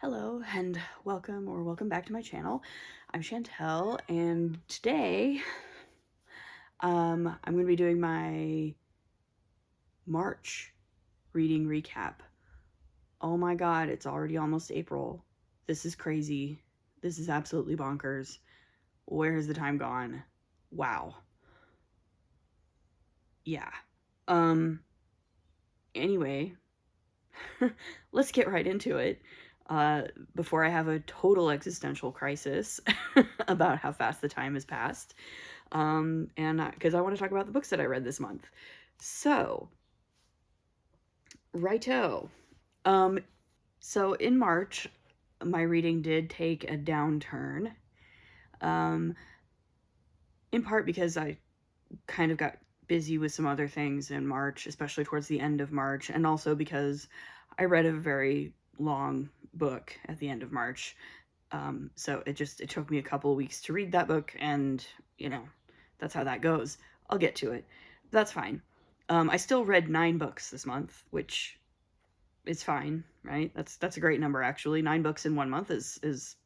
Hello and welcome back to my channel. I'm Chantel, and today I'm going to be doing my March reading recap. Oh my god, it's already almost April. This is crazy. This is absolutely bonkers. Where has the time gone? Wow. Yeah. Anyway, let's get right into it. Before I have a total existential crisis about how fast the time has passed. And because I want to talk about the books that I read this month. So, righto. Um, so in March, my reading did take a downturn. Um, in part because I kind of got busy with some other things in March, especially towards the end of March, and also because I read a very long book at the end of March. So it took me a couple of weeks to read that book, and that's how that goes. I'll get to it. That's fine. I still read 9 books this month, which is fine, right? That's a great number, actually. 9 books in 1 month is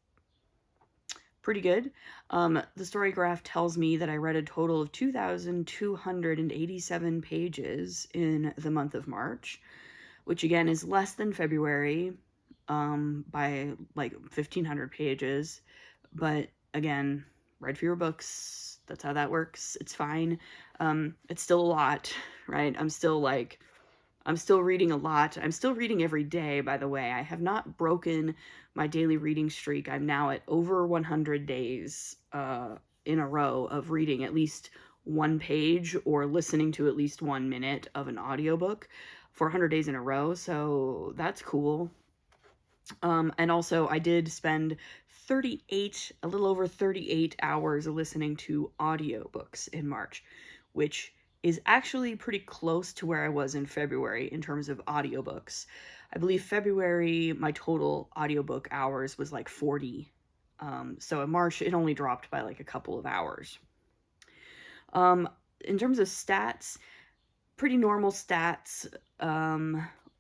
pretty good. The story graph tells me that I read a total of 2,287 pages in the month of March, which again is less than February by like 1,500 pages. But again, read fewer books. That's how that works. It's fine. It's still a lot, right? I'm still reading a lot. I'm still reading every day, by the way. I have not broken my daily reading streak. I'm now at over 100 days in a row of reading at least 1 page or listening to at least 1 minute of an audiobook for 100 days in a row. So that's cool. And also, I did spend a little over 38 hours listening to audiobooks in March, which is actually pretty close to where I was in February in terms of audiobooks. I believe February, my total audiobook hours was like 40. So in March, it only dropped by like a couple of hours. In terms of stats, pretty normal stats.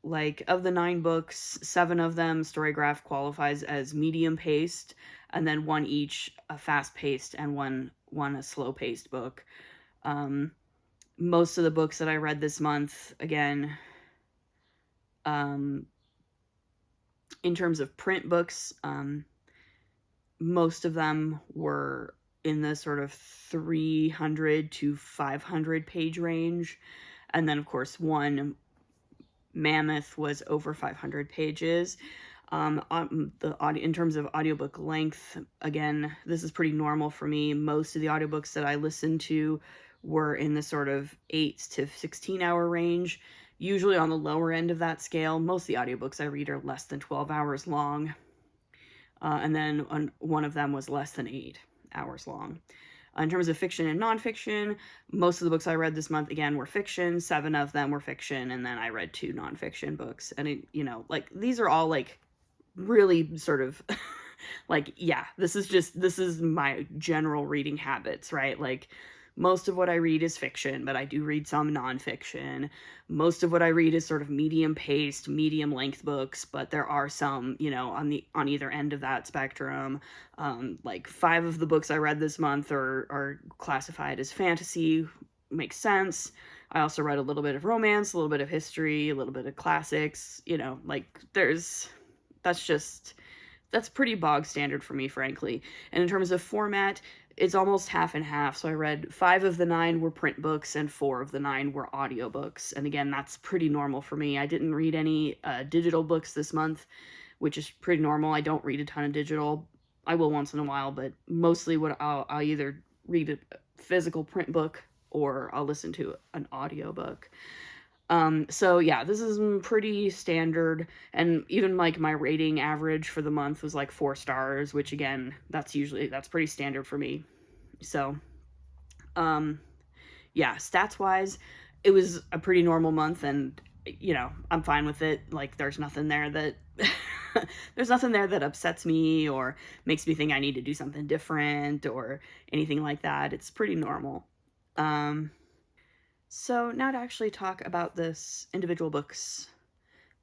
Like, of the 9 books, 7 of them Storygraph qualifies as medium paced, and then 1 each a fast paced and one a slow paced book. Most of the books that I read this month, again, in terms of print books, most of them were in the sort of 300 to 500 page range. And then, of course, one mammoth was over 500 pages. In terms of audiobook length, again, this is pretty normal for me. Most of the audiobooks that I listened to were in the sort of 8 to 16 hour range, usually on the lower end of that scale. Most of the audiobooks I read are less than 12 hours long. And then one of them was less than 8 hours long. In terms of fiction and nonfiction, most of the books I read this month, again, were fiction. 7 of them were fiction, and then I read 2 nonfiction books. And, these are all, like, really sort of, like, yeah, this is my general reading habits, right? Like, most of what I read is fiction, but I do read some nonfiction. Most of what I read is sort of medium-paced, medium-length books, but there are some, on either end of that spectrum. Like, 5 of the books I read this month are classified as fantasy. Makes sense. I also read a little bit of romance, a little bit of history, a little bit of classics. That's pretty bog standard for me, frankly. And in terms of format, it's almost half and half. So I read 5 of the 9 were print books and 4 of the 9 were audiobooks. And again, that's pretty normal for me. I didn't read any digital books this month, which is pretty normal. I don't read a ton of digital. I will once in a while, but mostly I'll either read a physical print book or I'll listen to an audiobook. So yeah, this is pretty standard, and even like my rating average for the month was like 4 stars, which again, that's pretty standard for me. So, yeah, stats wise, it was a pretty normal month, and I'm fine with it. Like, there's nothing there that there's nothing there that upsets me or makes me think I need to do something different or anything like that. It's pretty normal. So now to actually talk about this individual books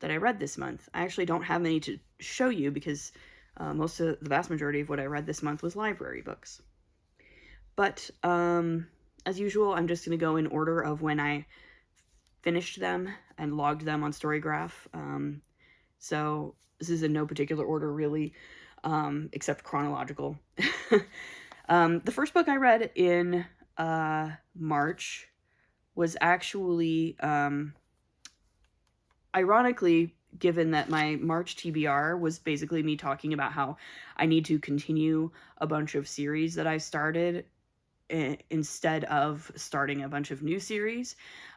that I read this month. I actually don't have many to show you because the vast majority of what I read this month was library books. But as usual, I'm just going to go in order of when I finished them and logged them on Storygraph. So this is in no particular order, really, except chronological. The first book I read in March was actually, ironically, given that my March TBR was basically me talking about how I need to continue a bunch of series that I started instead of starting a bunch of new series.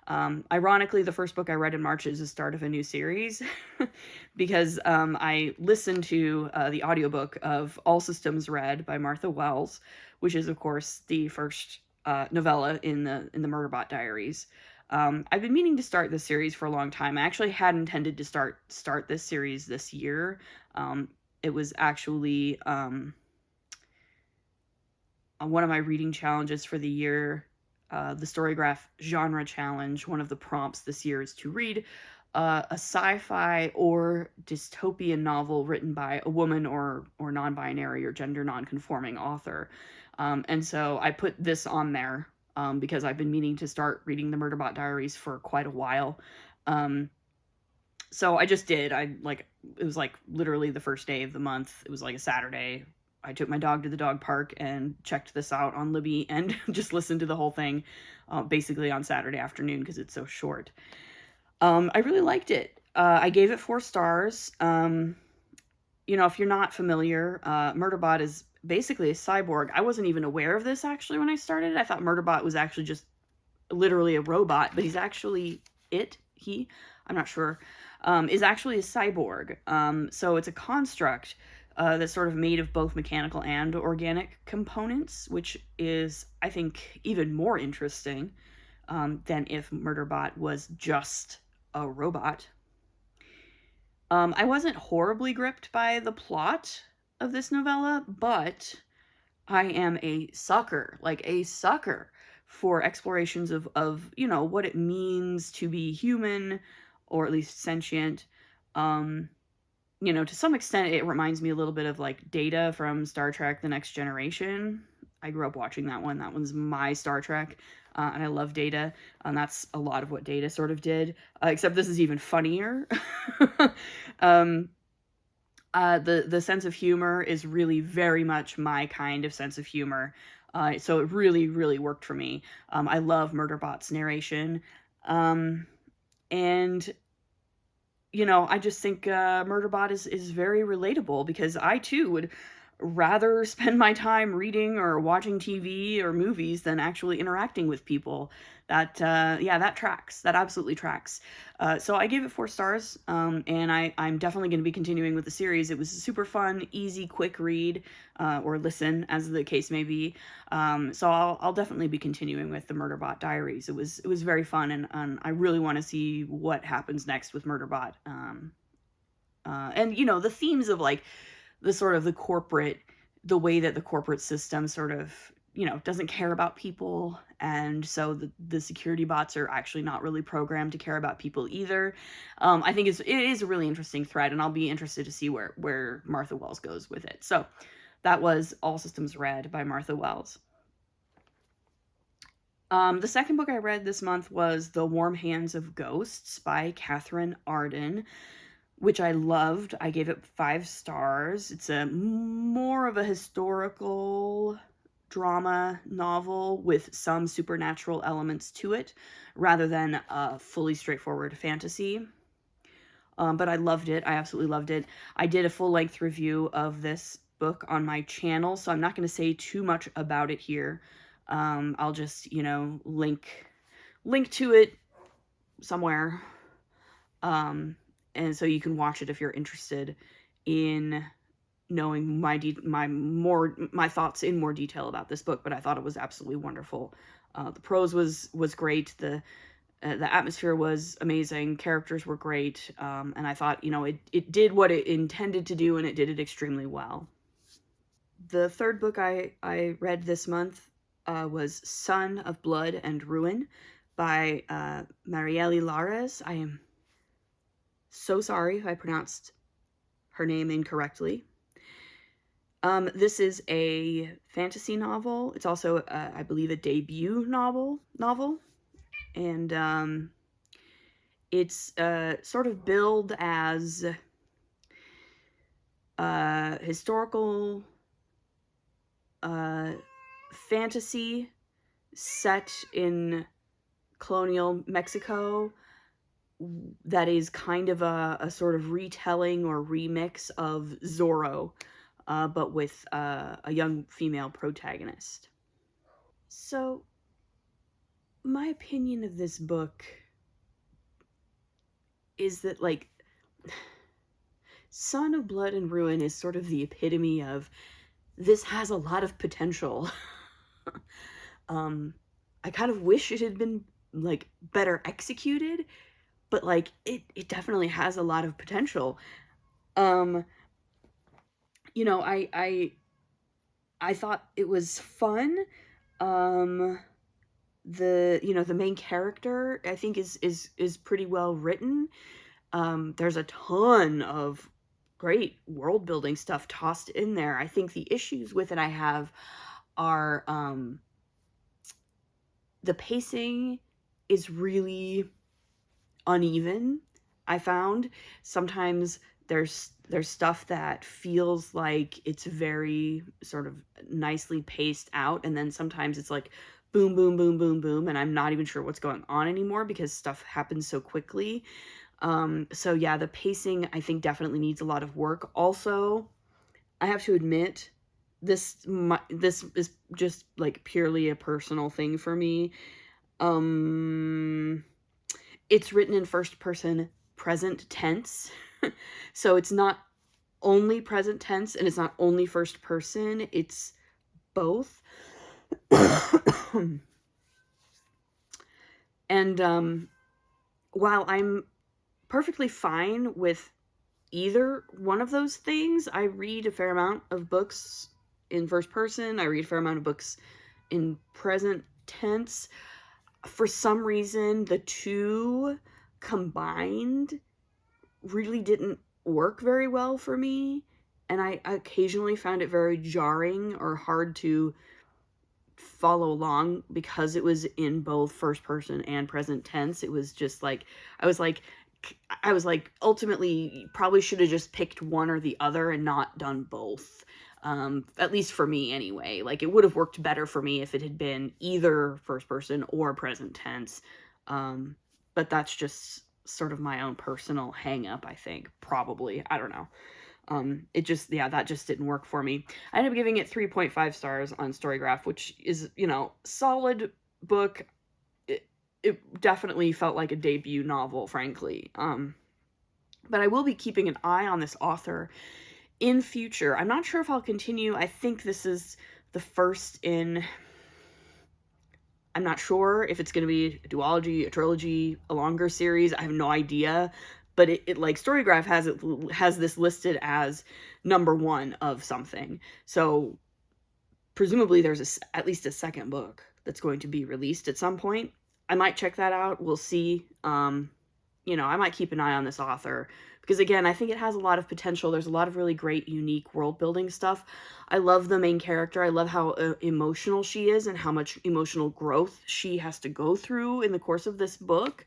Ironically, the first book I read in March is the start of a new series because I listened to the audiobook of All Systems Red by Martha Wells, which is, of course, the first novella in the Murderbot Diaries. I've been meaning to start this series for a long time. I actually had intended to start this series this year. It was actually one of my reading challenges for the year, the Storygraph Genre Challenge. One of the prompts this year is to read a sci-fi or dystopian novel written by a woman or non-binary or gender non-conforming author. And so I put this on there because I've been meaning to start reading the Murderbot Diaries for quite a while. So I just did. It was like literally the first day of the month. It was like a Saturday. I took my dog to the dog park and checked this out on Libby and just listened to the whole thing basically on Saturday afternoon because it's so short. I really liked it. I gave it 4 stars. If you're not familiar, Murderbot is basically a cyborg. I wasn't even aware of this actually when I started. I thought Murderbot was actually just literally a robot, but he's actually I'm not sure, is actually a cyborg. So it's a construct that's sort of made of both mechanical and organic components, which is, I think, even more interesting than if Murderbot was just a robot. I wasn't horribly gripped by the plot of this novella, but I am a sucker for explorations of what it means to be human, or at least sentient. To some extent, it reminds me a little bit of like Data from Star Trek: The Next Generation. I grew up watching that one. That one's my Star Trek, and I love Data. And that's a lot of what Data sort of did, except this is even funnier. The sense of humor is really very much my kind of sense of humor. So it really, really worked for me. I love Murderbot's narration. And I just think Murderbot is very relatable because I too would rather spend my time reading or watching TV or movies than actually interacting with people. That tracks. That absolutely tracks. So I gave it 4 stars, and I'm definitely going to be continuing with the series. It was a super fun, easy, quick read, or listen, as the case may be. So I'll definitely be continuing with the Murderbot Diaries. It was very fun, and I really want to see what happens next with Murderbot. And the themes of like the way that the corporate system sort of, doesn't care about people. And so the security bots are actually not really programmed to care about people either. I think it is a really interesting thread, and I'll be interested to see where Martha Wells goes with it. So that was All Systems Red by Martha Wells. The second book I read this month was The Warm Hands of Ghosts by Catherine Arden, which I loved. I gave it 5 stars. It's more of a historical drama novel with some supernatural elements to it, rather than a fully straightforward fantasy. But I loved it. I absolutely loved it. I did a full-length review of this book on my channel, so I'm not going to say too much about it here. I'll just, link to it somewhere. And so you can watch it if you're interested in knowing my thoughts in more detail about this book. But I thought it was absolutely wonderful. The prose was great. The atmosphere was amazing. Characters were great. And I thought, it did what it intended to do, and it did it extremely well. The third book I read this month was Son of Blood and Ruin by Marielle Lares. I am So sorry if I pronounced her name incorrectly. This is a fantasy novel. It's also, I believe, a debut novel. And it's sort of billed as historical fantasy set in colonial Mexico that is kind of a sort of retelling or remix of Zorro, but with a young female protagonist. So, my opinion of this book is that, like, Son of Blood and Ruin is sort of the epitome of this has a lot of potential. I kind of wish it had been, like, better executed, but, like, it definitely has a lot of potential. You know, I thought it was fun. The main character, I think, is pretty well written. There's a ton of great world building stuff tossed in there. I think the issues with it I have are the pacing is really uneven. I found sometimes there's stuff that feels like it's very sort of nicely paced out, and then sometimes it's like boom boom boom boom boom, and I'm not even sure what's going on anymore because stuff happens so quickly. So yeah, the pacing I think definitely needs a lot of work. Also, I have to admit, this is just like purely a personal thing for me. Um it's written in first person present tense. So it's not only present tense and it's not only first person, it's both. And while I'm perfectly fine with either one of those things, I read a fair amount of books in first person, I read a fair amount of books in present tense. For some reason, the two combined really didn't work very well for me, and I occasionally found it very jarring or hard to follow along because it was in both first person and present tense. It was just like I was like ultimately probably should have just picked one or the other and not done both. At least for me anyway. Like, it would have worked better for me if it had been either first person or present tense. But that's just sort of my own personal hang up, I think. Probably. I don't know. That just didn't work for me. I ended up giving it 3.5 stars on Storygraph, which is, solid book. It definitely felt like a debut novel, frankly. But I will be keeping an eye on this author in future. I'm not sure if I'll continue. I think this is the first in... I'm not sure if it's going to be a duology, a trilogy, a longer series. I have no idea. But it like Storygraph has this listed as number 1 of something. So presumably there's at least a second book that's going to be released at some point. I might check that out. We'll see. I might keep an eye on this author because, again, I think it has a lot of potential. There's a lot of really great, unique world building stuff. I love the main character. I love how emotional she is and how much emotional growth she has to go through in the course of this book.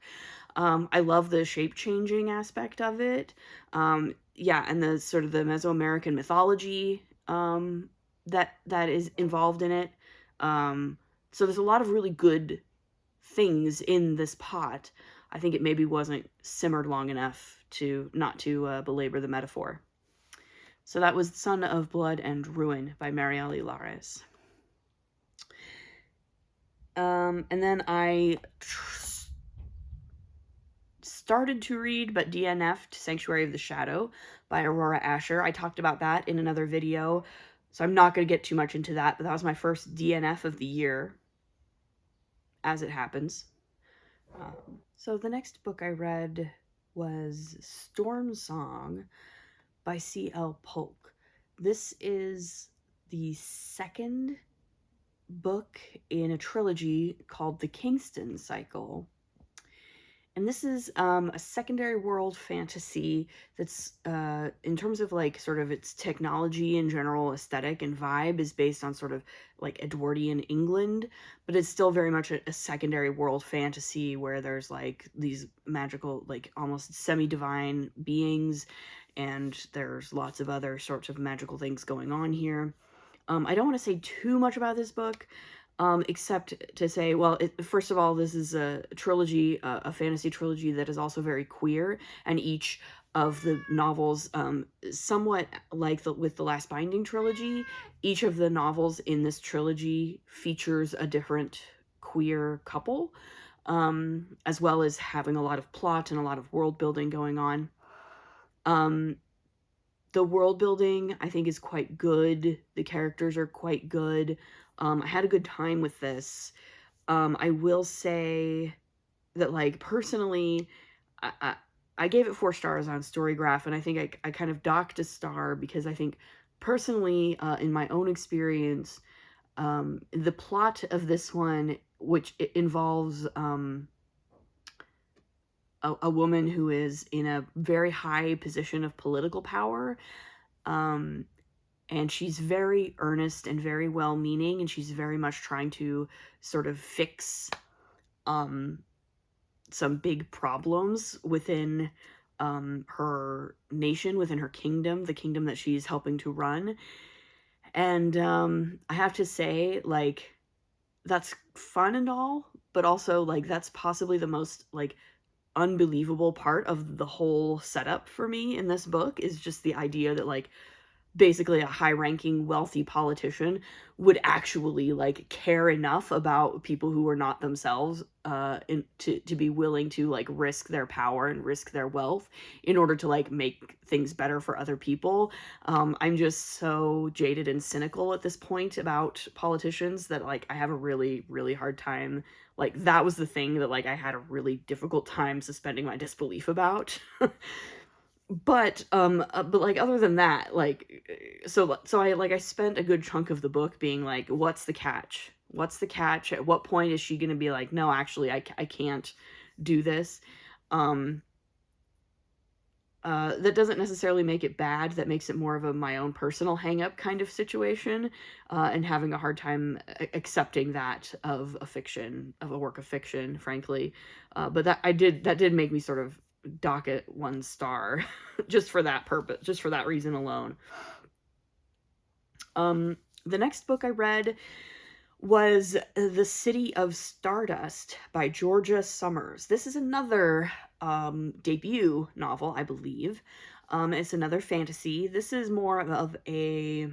I love the shape-changing aspect of it. And the sort of the Mesoamerican mythology that is involved in it. So there's a lot of really good things in this pot. I think it maybe wasn't simmered long enough to not to belabor the metaphor. So that was Son of Blood and Ruin by Marielle Lares. And then I started to read, but DNF'd Sanctuary of the Shadow by Aurora Asher. I talked about that in another video, so I'm not going to get too much into that, but that was my first DNF of the year, as it happens. So the next book I read was Storm Song by C.L. Polk. This is the second book in a trilogy called the Kingston Cycle. And this is a secondary world fantasy that's, in terms of like sort of its technology and general aesthetic and vibe, is based on sort of like Edwardian England, but it's still very much a secondary world fantasy where there's like these magical, like almost semi-divine beings, and there's lots of other sorts of magical things going on here. I don't want to say too much about this book, except to say, well, first of all, this is a trilogy, a fantasy trilogy that is also very queer, and each of the novels, somewhat like with the Last Binding trilogy, each of the novels in this trilogy features a different queer couple, as well as having a lot of plot and a lot of world building going on. The world building, I think, is quite good. The characters are quite good. I had a good time with this. I will say that, like, personally, I gave it 4 stars on Storygraph, and I think I kind of docked a star because I think, personally, in my own experience, the plot of this one, which it involves a woman who is in a very high position of political power, um, and she's very earnest and very well-meaning, and she's very much trying to sort of fix some big problems within her nation, within her kingdom, the kingdom that she's helping to run. And I have to say, like, that's fun and all, but also, like, that's possibly the most, like, unbelievable part of the whole setup for me in this book, is just the idea that, like, basically a high-ranking, wealthy politician would actually, like, care enough about people who are not themselves, to be willing to, like, risk their power and risk their wealth in order to, like, make things better for other people. I'm just so jaded and cynical at this point about politicians that, like, I have a really, really hard time. Like, that was the thing that, like, I had a really difficult time suspending my disbelief about. But like, other than that, like, so I spent a good chunk of the book being like, what's the catch? What's the catch? At what point is she gonna be like, no, actually, I can't do this? Um, that doesn't necessarily make it bad. That makes it more of a my own personal hang-up kind of situation, and having a hard time accepting that of a fiction, of a work of fiction, frankly. But that did make me sort of dock it 1 star, just for that purpose, just for that reason alone. The next book I read was The City of Stardust by Georgia Summers. This is another debut novel, I believe. It's another fantasy. This is more of a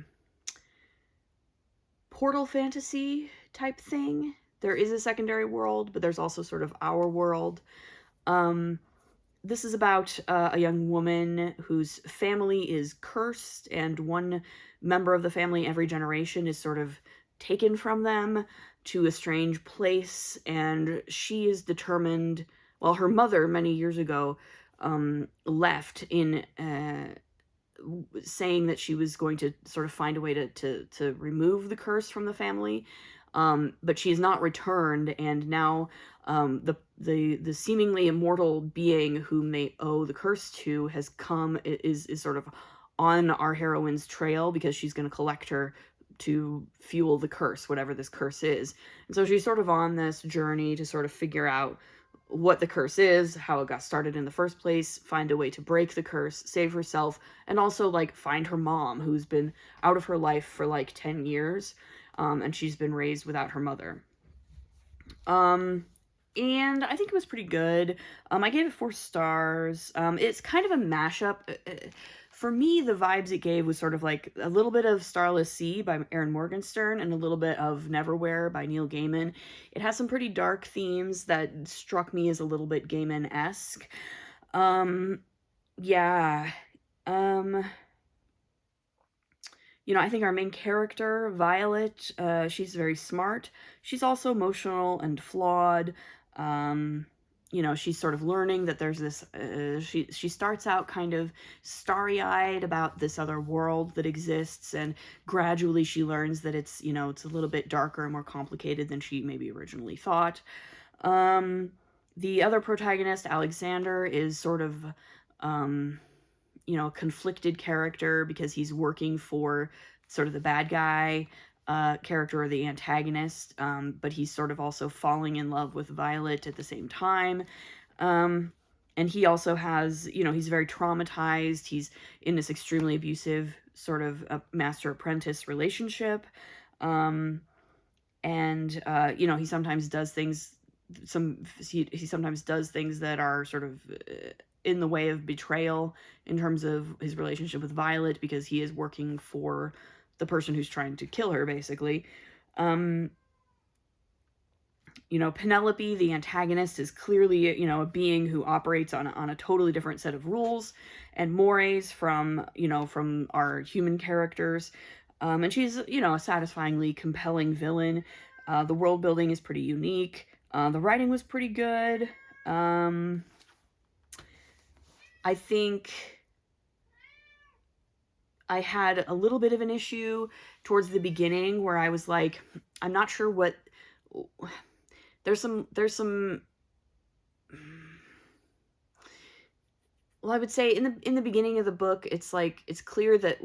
portal fantasy type thing. There is a secondary world, but there's also sort of our world. This is about a young woman whose family is cursed, and one member of the family every generation is sort of taken from them to a strange place, and she is determined, well, her mother many years ago left in saying that she was going to sort of find a way to remove the curse from the family, but she has not returned, and now the seemingly immortal being whom they owe the curse to has come, is sort of on our heroine's trail, because she's going to collect her to fuel the curse, whatever this curse is. And so she's sort of on this journey to sort of figure out what the curse is, how it got started in the first place, find a way to break the curse, save herself, and also, like, find her mom, who's been out of her life for like 10 years, and she's been raised without her mother. And I think it was pretty good. I gave it 4 stars. It's kind of a mashup. For me, the vibes it gave was sort of like a little bit of Starless Sea by Erin Morgenstern and a little bit of Neverwhere by Neil Gaiman. It has some pretty dark themes that struck me as a little bit Gaiman-esque. Yeah. I think our main character, Violet, she's very smart. She's also emotional and flawed. She's sort of learning that there's this, she starts out kind of starry-eyed about this other world that exists, and gradually she learns that it's a little bit darker and more complicated than she maybe originally thought. The other protagonist, Alexander, is sort of, a conflicted character because he's working for sort of the bad guy character or the antagonist, but he's sort of also falling in love with Violet at the same time. And he also has, he's very traumatized. He's in this extremely abusive sort of master-apprentice relationship. And, he sometimes does things, he sometimes does things that are sort of in the way of betrayal in terms of his relationship with Violet, because he is working for the person who's trying to kill her, basically. Penelope, the antagonist, is clearly, a being who operates on a totally different set of rules and mores from our human characters. And she's, a satisfyingly compelling villain. The world building is pretty unique. The writing was pretty good. I think I had a little bit of an issue towards the beginning where I was like, I'm not sure what... There's some well, I would say in the beginning of the book, it's like it's clear that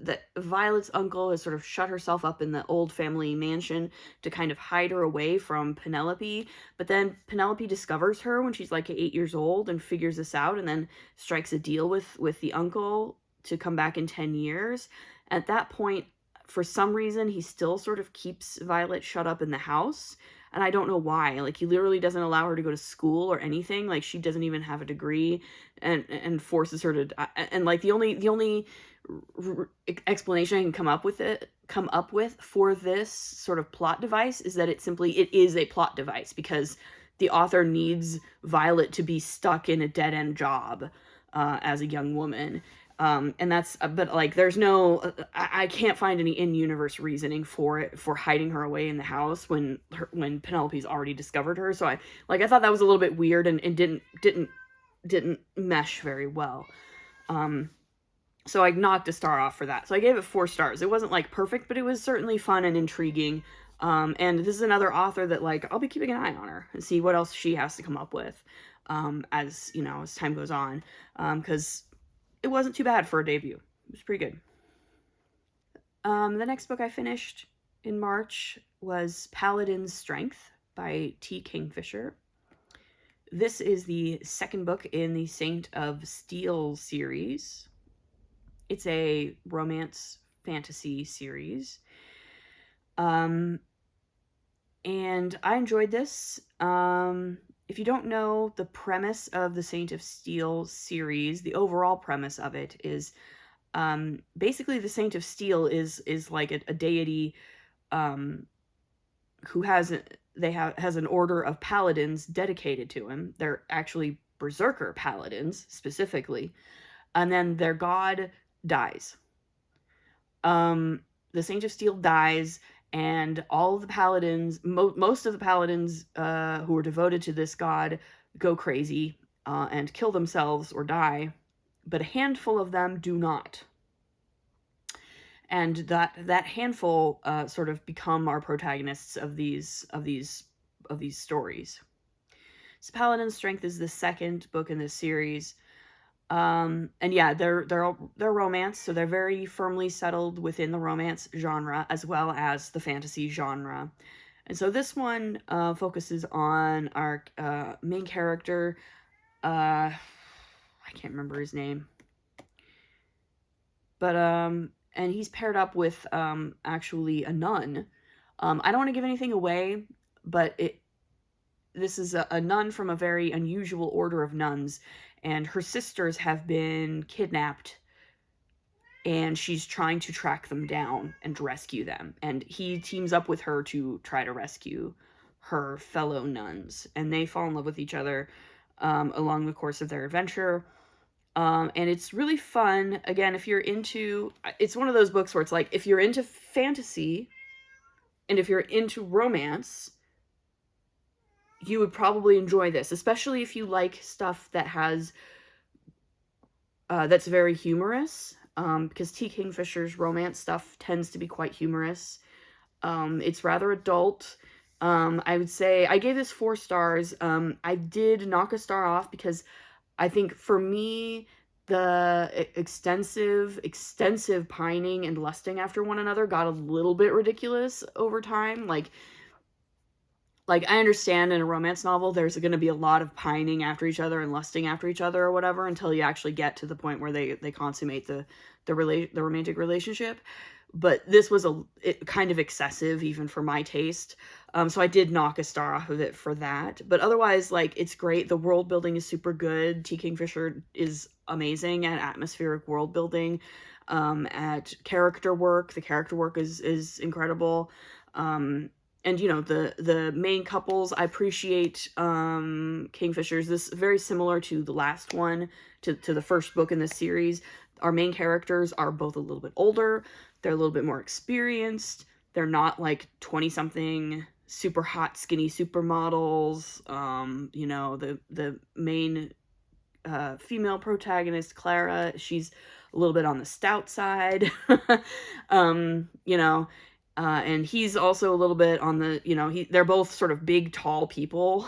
that Violet's uncle has sort of shut herself up in the old family mansion to kind of hide her away from Penelope. But then Penelope discovers her when she's like 8 years old and figures this out, and then strikes a deal with the uncle to come back in 10 years. At that point, for some reason, he still sort of keeps Violet shut up in the house. And I don't know why. Like, he literally doesn't allow her to go to school or anything. Like, she doesn't even have a degree, and forces her to. And like the only explanation I can come up with for this sort of plot device is that it is a plot device because the author needs Violet to be stuck in a dead end job as a young woman. And that's, but like, there's no, I can't find any in-universe reasoning for hiding her away in the house when Penelope's already discovered her. So I thought that was a little bit weird and didn't mesh very well. So I knocked a star off for that. So I gave it 4 stars. It wasn't like perfect, but it was certainly fun and intriguing. And this is another author that like, I'll be keeping an eye on her and see what else she has to come up with, as time goes on. 'Cause it wasn't too bad for a debut. It was pretty good. The next book I finished in March was Paladin's Strength by T. Kingfisher. This is the second book in the Saint of Steel series. It's a romance fantasy series. And I enjoyed this. If you don't know the premise of the Saint of Steel series, the overall premise of it is basically the Saint of Steel is like a deity who has an order of paladins dedicated to him. They're actually berserker paladins specifically, and then their god dies. The Saint of Steel dies, and all of the paladins, most of the paladins who are devoted to this god, go crazy and kill themselves or die, but a handful of them do not. And that handful sort of become our protagonists of these stories. So Paladin's Strength is the second book in this series. And yeah, they're romance, so they're very firmly settled within the romance genre as well as the fantasy genre. And so this one focuses on our main character. I can't remember his name, but and he's paired up with actually a nun. I don't want to give anything away, but this is a nun from a very unusual order of nuns, and her sisters have been kidnapped, and she's trying to track them down and rescue them. And he teams up with her to try to rescue her fellow nuns, and they fall in love with each other along the course of their adventure. And it's really fun. Again, if you're into... It's one of those books where it's like, if you're into fantasy and if you're into romance, you would probably enjoy this, especially if you like stuff that has... that's very humorous, because T. Kingfisher's romance stuff tends to be quite humorous. It's rather adult, I would say I gave this 4 stars. I did knock a star off because I think for me, the extensive pining and lusting after one another got a little bit ridiculous over time. Like I understand in a romance novel, there's going to be a lot of pining after each other and lusting after each other or whatever until you actually get to the point where they consummate the romantic relationship. But this was kind of excessive even for my taste. So I did knock a star off of it for that. But otherwise, like, it's great. The world building is super good. T. Kingfisher is amazing at atmospheric world building, at character work. The character work is incredible. And you know, the main couples, I appreciate Kingfisher's. This very similar to the last one, to the first book in this series. Our main characters are both a little bit older. They're a little bit more experienced. They're not like 20-something super hot skinny supermodels. You know, the main female protagonist, Clara, she's a little bit on the stout side. You know, and he's also a little bit on the, you know, they're both sort of big, tall people.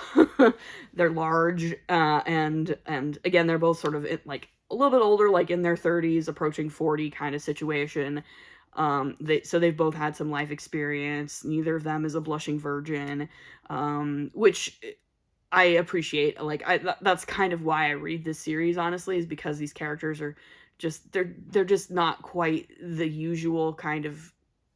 They're large, and again, they're both sort of like a little bit older, like in their 30s, approaching 40 kind of situation. So they've both had some life experience. Neither of them is a blushing virgin, which I appreciate. Like, that's kind of why I read this series, honestly, is because these characters are just, they're just not quite the usual kind of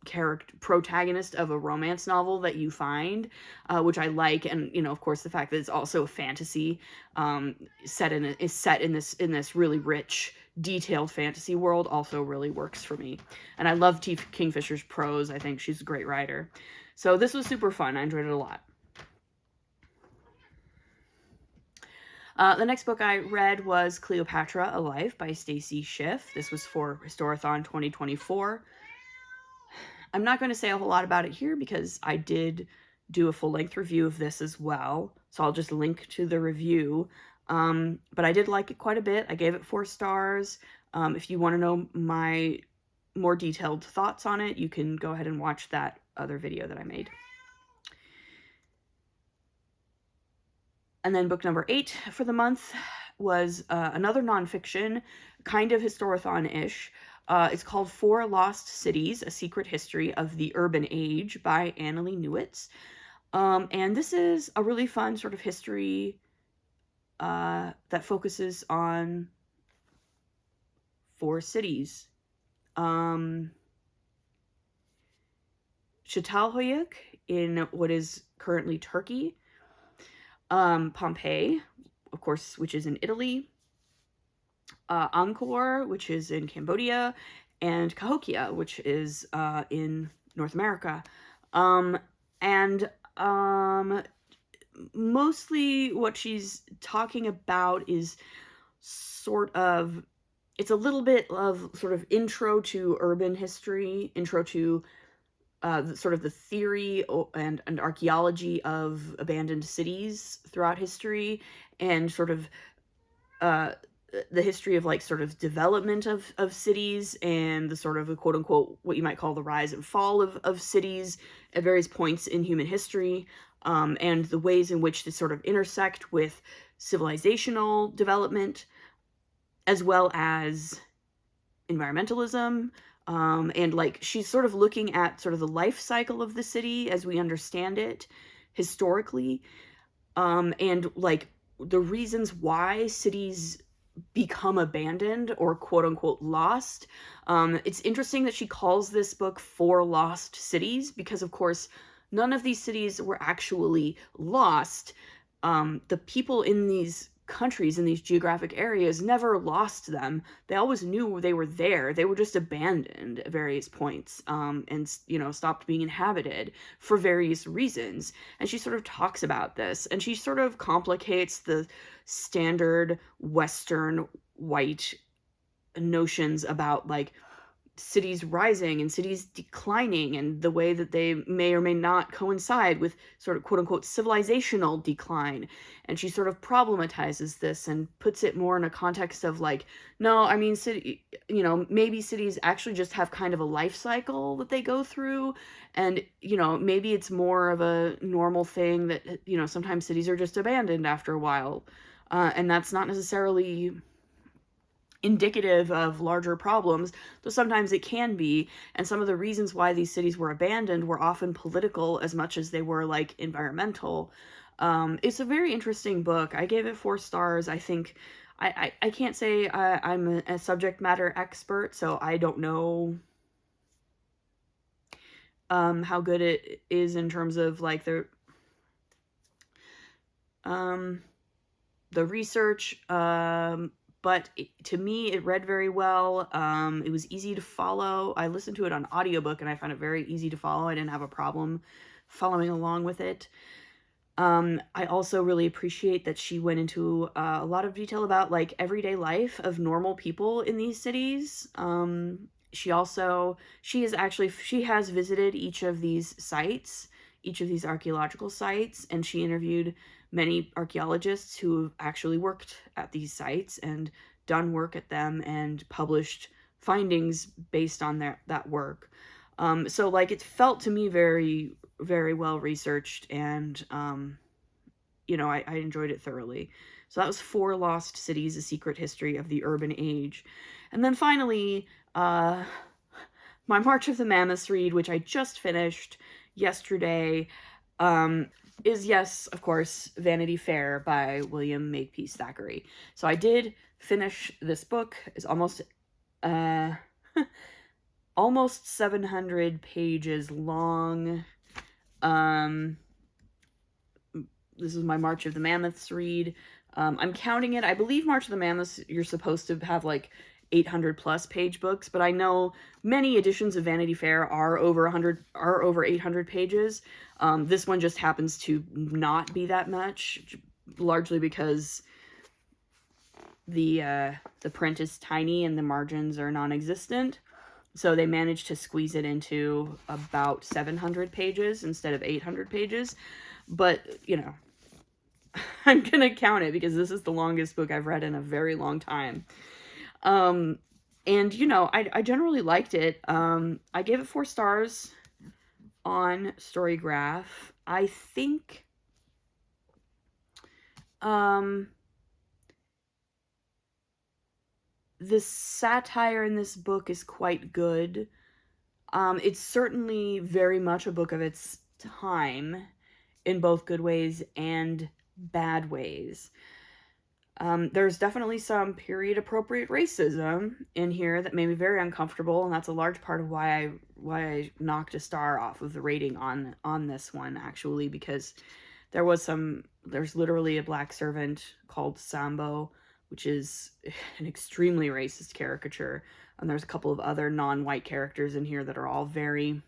character protagonist of a romance novel that you find, which I like. And, you know, of course, the fact that it's also a fantasy, set in this really rich, detailed fantasy world also really works for me. And I love T. Kingfisher's prose. I think she's a great writer. So this was super fun. I enjoyed it a lot. The next book I read was Cleopatra, A Life by Stacy Schiff. This was for Historathon 2024. I'm not going to say a whole lot about it here because I did do a full-length review of this as well, so I'll just link to the review. But I did like it quite a bit. I gave it 4 stars. If you want to know my more detailed thoughts on it, you can go ahead and watch that other video that I made. And then book number 8 for the month was another nonfiction, kind of Historathon-ish. It's called 4 Lost Cities, A Secret History of the Urban Age by Annalee Newitz. And this is a really fun sort of history that focuses on 4 cities. Çatalhöyük in what is currently Turkey. Pompeii, of course, which is in Italy. Angkor, which is in Cambodia, and Cahokia, which is in North America. Mostly what she's talking about is sort of, it's a little bit of sort of intro to urban history, intro to sort of the theory and archaeology of abandoned cities throughout history, and sort of the history of like sort of development of cities, and the sort of quote unquote what you might call the rise and fall of cities at various points in human history, and the ways in which they sort of intersect with civilizational development as well as environmentalism. And like she's sort of looking at sort of the life cycle of the city as we understand it historically, and like the reasons why cities become abandoned or quote unquote lost. It's interesting that she calls this book 4 Lost Cities because, of course, none of these cities were actually lost. The people in these countries, in these geographic areas, never lost them. They always knew they were there. They were just abandoned at various points, and, you know, stopped being inhabited for various reasons. And she sort of talks about this, and she sort of complicates the standard Western white notions about like cities rising and cities declining, and the way that they may or may not coincide with sort of quote-unquote civilizational decline. And she sort of problematizes this and puts it more in a context of like, no, I mean, maybe cities actually just have kind of a life cycle that they go through, and maybe it's more of a normal thing that sometimes cities are just abandoned after a while, and that's not necessarily indicative of larger problems, though sometimes it can be. And some of the reasons why these cities were abandoned were often political as much as they were like environmental. It's a very interesting book. I gave it 4 stars. I think I can't say I'm a subject matter expert, so I don't know how good it is in terms of like the research, but to me, it read very well. It was easy to follow. I listened to it on audiobook, and I found it very easy to follow. I didn't have a problem following along with it. I also really appreciate that she went into a lot of detail about like everyday life of normal people in these cities. She has visited each of these sites, each of these archaeological sites, and she interviewed many archaeologists who have actually worked at these sites and done work at them and published findings based on that work. So like it felt to me very, very well researched, and I enjoyed it thoroughly. So that was 4 Lost Cities: A Secret History of the Urban Age. And then finally, my March of the Mammoths read, which I just finished yesterday, is, yes, of course, Vanity Fair by William Makepeace Thackeray. So I did finish this book. It's almost almost 700 pages long. This is my March of the Mammoths read. I'm counting it. I believe March of the Mammoths, you're supposed to have like 800 plus page books, but I know many editions of Vanity Fair are over 800 pages. This one just happens to not be that much, largely because the print is tiny and the margins are non-existent. So they managed to squeeze it into about 700 pages instead of 800 pages. But, I'm going to count it because this is the longest book I've read in a very long time. And, I generally liked it. I gave it 4 stars on Storygraph. I think the satire in this book is quite good. It's certainly very much a book of its time in both good ways and bad ways. There's definitely some period-appropriate racism in here that made me very uncomfortable, and that's a large part of why I knocked a star off of the rating on this one, actually, because there's literally a black servant called Sambo, which is an extremely racist caricature, and there's a couple of other non-white characters in here that are all very,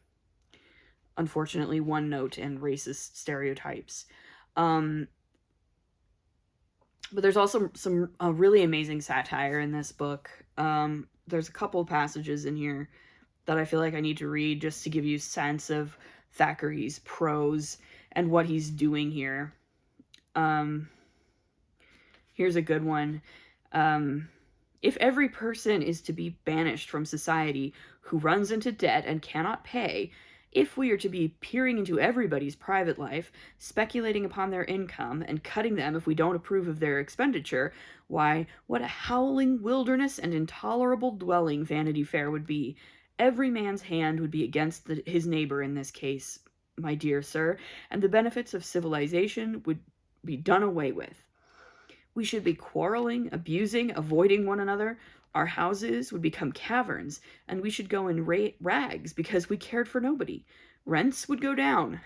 unfortunately, one-note and racist stereotypes. But there's also some really amazing satire in this book. There's a couple of passages in here that I feel like I need to read just to give you a sense of Thackeray's prose and what he's doing here. Here's a good one. If every person is to be banished from society who runs into debt and cannot pay, if we are to be peering into everybody's private life, speculating upon their income, and cutting them if we don't approve of their expenditure, why, what a howling wilderness and intolerable dwelling Vanity Fair would be. Every man's hand would be against his neighbor in this case, my dear sir, and the benefits of civilization would be done away with. We should be quarreling, abusing, avoiding one another. Our houses would become caverns, and we should go in rags because we cared for nobody. Rents would go down.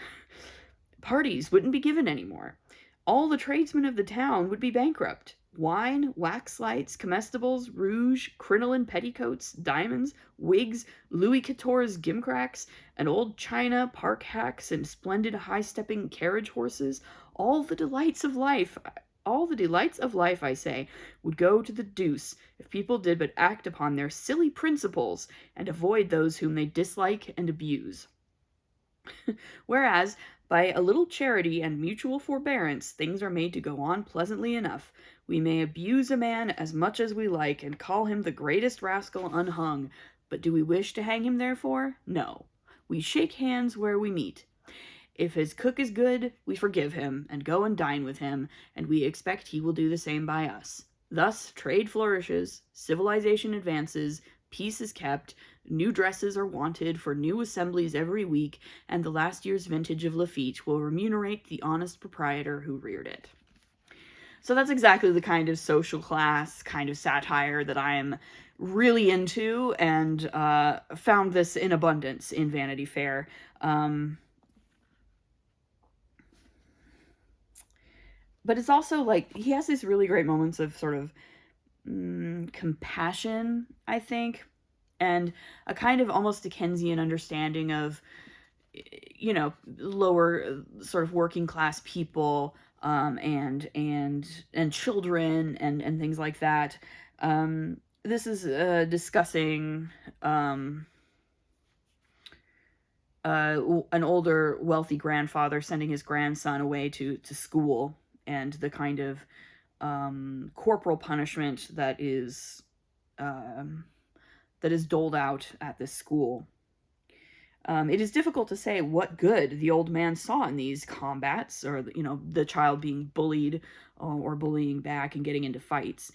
Parties wouldn't be given anymore. All the tradesmen of the town would be bankrupt. Wine, wax lights, comestibles, rouge, crinoline petticoats, diamonds, wigs, Louis XIV's gimcracks, and old china, park hacks, and splendid high-stepping carriage horses, all the delights of life all the delights of life, I say, would go to the deuce if people did but act upon their silly principles and avoid those whom they dislike and abuse. Whereas, by a little charity and mutual forbearance, things are made to go on pleasantly enough. We may abuse a man as much as we like, and call him the greatest rascal unhung, but do we wish to hang him therefore? No. We shake hands where we meet. If his cook is good, we forgive him, and go and dine with him, and we expect he will do the same by us. Thus trade flourishes, civilization advances, peace is kept, new dresses are wanted for new assemblies every week, and the last year's vintage of Lafitte will remunerate the honest proprietor who reared it. So that's exactly the kind of social class kind of satire that I'm really into, and found this in abundance in Vanity Fair. But it's also like he has these really great moments of sort of compassion, I think, and a kind of almost Dickensian understanding of, you know, lower sort of working class people, and children and things like that. This is discussing an older wealthy grandfather sending his grandson away to school, and the kind of corporal punishment that is doled out at this school. It is difficult to say what good the old man saw in these combats, or, you know, the child being bullied or bullying back and getting into fights.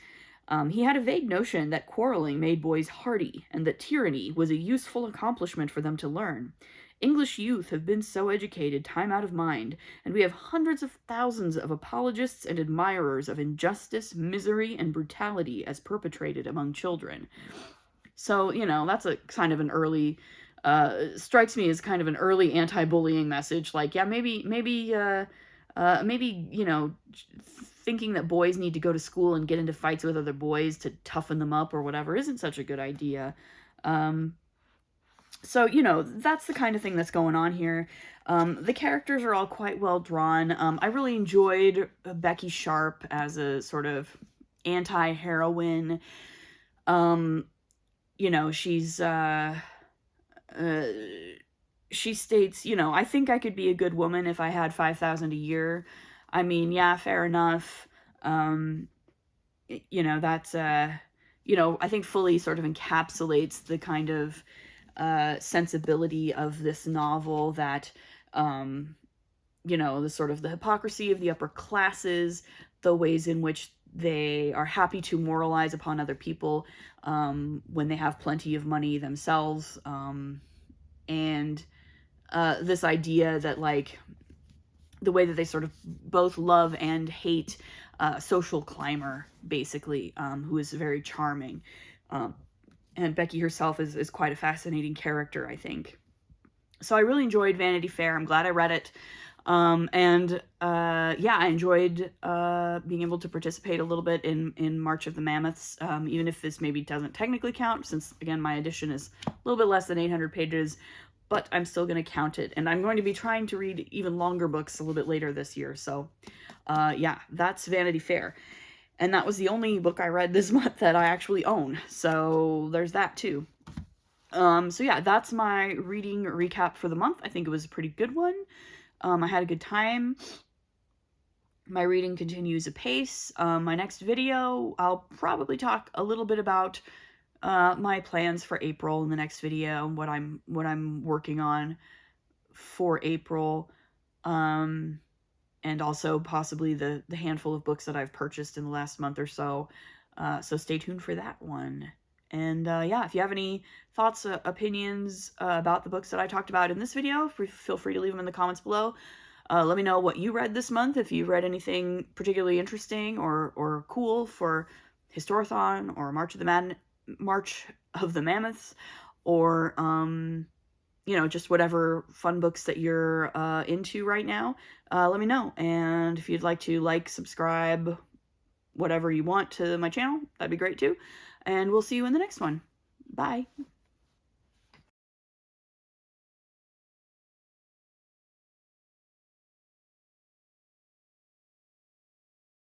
He had a vague notion that quarreling made boys hardy, and that tyranny was a useful accomplishment for them to learn. English youth have been so educated time out of mind, and we have hundreds of thousands of apologists and admirers of injustice, misery, and brutality as perpetrated among children. So, you know, that's a kind of an early, strikes me as kind of an early anti-bullying message. Like, yeah, maybe, you know, thinking that boys need to go to school and get into fights with other boys to toughen them up or whatever isn't such a good idea. So, you know, that's the kind of thing that's going on here. The characters are all quite well drawn. I really enjoyed Becky Sharp as a sort of anti-heroine. You know, she states, you know, I think I could be a good woman if I had $5,000 a year. I mean, yeah, fair enough. You know, that's, you know, I think fully sort of encapsulates the kind of sensibility of this novel, that, you know, the sort of the hypocrisy of the upper classes, the ways in which they are happy to moralize upon other people when they have plenty of money themselves, and this idea that, like, the way that they sort of both love and hate social climber, basically, who is very charming. And Becky herself is quite a fascinating character, I think. So I really enjoyed Vanity Fair. I'm glad I read it. Yeah, I enjoyed being able to participate a little bit in March of the Mammoths, even if this maybe doesn't technically count, since, again, my edition is a little bit less than 800 pages, but I'm still going to count it. And I'm going to be trying to read even longer books a little bit later this year. So, yeah, that's Vanity Fair. And that was the only book I read this month that I actually own. So there's that too. So yeah, that's my reading recap for the month. I think it was a pretty good one. I had a good time. My reading continues apace. My next video, I'll probably talk a little bit about my plans for April in the next video, what I'm working on for April, and also possibly the handful of books that I've purchased in the last month or so. So stay tuned for that one. And yeah, if you have any thoughts, opinions about the books that I talked about in this video, feel free to leave them in the comments below. Let me know what you read this month, if you read anything particularly interesting or cool for Historathon or March of the Mammoths, or you know, just whatever fun books that you're into right now. Let me know. And if you'd like to like, subscribe, whatever you want to my channel, that'd be great too. And we'll see you in the next one. Bye.